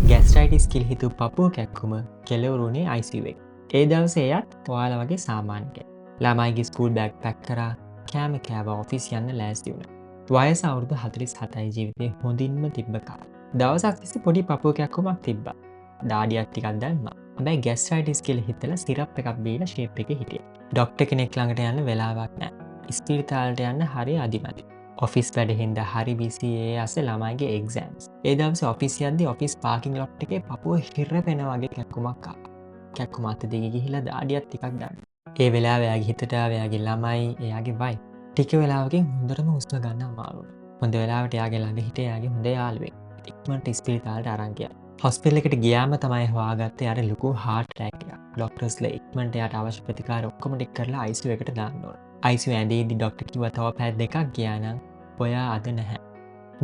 Gastritis කියලා හිතු පපුව කැක්කුම කෙලවරුණේ ICU එක. ඒ දවසේ එයත් ඔයාලා වගේ සාමාන්‍ය කෙනෙක්. ළමයිගේ ස්කූල් බෑග් පැක් කරා, කෑම කෑවා, ඔෆිස් යන්න ලෑස්ති වුණා. වයස අවුරුදු 47යි ජීවිතේ හොඳින්ම තිබ්බ කාලේ. දවසක් තිස්සේ පොඩි පපුව කැක්කුමක් තිබ්බා. දාඩියක් ටිකක් දැම්මා. හැබැයි ගැස්ට්‍රයිටිස් කියලා හිතලා සිරප් එකක් බීලා ෂේප් එකේ හිටියා. ඩොක්ටර් කෙනෙක් ළඟට යන්න වෙලාවක් නැහැ. ඉස්පිරිතාලට යන්න හරිය අදිමදි. ඔෆිස් වැඩ හින්දා හරි බිසි ඒ අස්සේ ළමයිගේ එක්සෑම්ස්. ඒ දවසේ ඔෆිස් යද්දී ඔෆිස් පාකින් ලොට් එකේ පපුව හිරපෙන වගේ කැක්කුමක් ආවා. කැක්කුම අත දිගේ ගිහිල්ලා දාඩියක් ටිකක් ගන්න. ඒ වෙලාවේ එයාගේ හිතට ආවේ එයාගේ ළමයි, එයාගේ වයිෆ්. ටික වෙලාවකින් හොඳටම හුස්ම ගන්න අමාරු වුණා. හොඳ වෙලාවට එයාගේ ළඟ හිටිය එයාගේ හොඳ යාළුවෙක්. ඉක්මනට ඉස්පිරිතාලට අරන් ගියා. හොස්පිටල් එකට ගියාම තමයි හොයාගත්තේ යාට ලොකු හાર્ට් ඇටැක් එකක්. ડોක්ටර්ස්ලා ඉක්මනට එයාට අවශ්‍ය ප්‍රතිකාර ඔක්කොම ටික කරලා ICU එකට දාන්න ඕන. ICU ඇඳේදී ડોක්ටර් කිව්වා තව පැය දෙකක් ගියා නම් ඔයා අද නැහැ.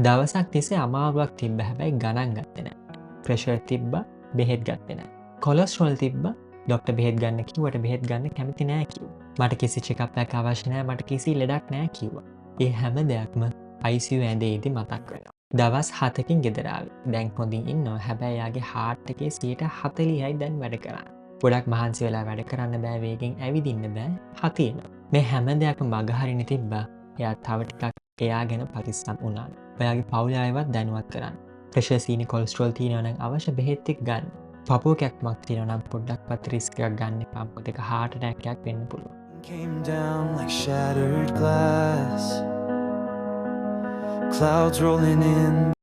දවසක් තිස්සේ අමාරුවක් තිබ්බ හැබැයි ගණන් ගත්තේ නැහැ. ප්‍රෙෂර් තිබ්බා, බෙහෙත් ගත්තේ නැහැ. කොලෙස්ටරෝල් තිබ්බා, ડોක්ටර් බෙහෙත් ගන්න කිව්වට බෙහෙත් ගන්න කැමති නැහැ කිව්වා. මට කිසි චෙකප් එකක් අවශ්‍ය නැහැ, මට කිසි ලෙඩක් නැහැ කිව්වා. ඒ හැම දෙයක්ම ICU ඇඳේදී මතක් වෙනවා. දවස් 7කින් ගෙදර ආවේ. දැන් හොඳින් ඉන්නවා. හැබැයි යාගේ හાર્ට් එකේ 40%යි දැන් වැඩ කරන්නේ. ගොඩක් මහන්සි වෙලා වැඩ කරන්න බෑ, වේගෙන් ඇවිදින්න බෑ, හතියනවා. මේ හැම දෙයක්ම මගහරින්න තිබ්බා. එයා තව ටිකක් එයා ගැන පරිස්සම් වුණා. ඔයාගේ පවුලේ අයවත් දැනුවත් කරන්න. ප්‍රෙෂර් සීනි කොලෙස්ටරෝල් තියෙනවා නම් අවශ්‍ය බෙහෙත් ටික ගන්න. පපුව කැක්කමක් තියෙනවා නම් පොඩ්ඩක්වත් රිස්ක් එකක් ගන්න එපා. මොකද ඒක heart attack එකක් වෙන්න පුළුවන්. Came down like shattered glass, clouds rolling in.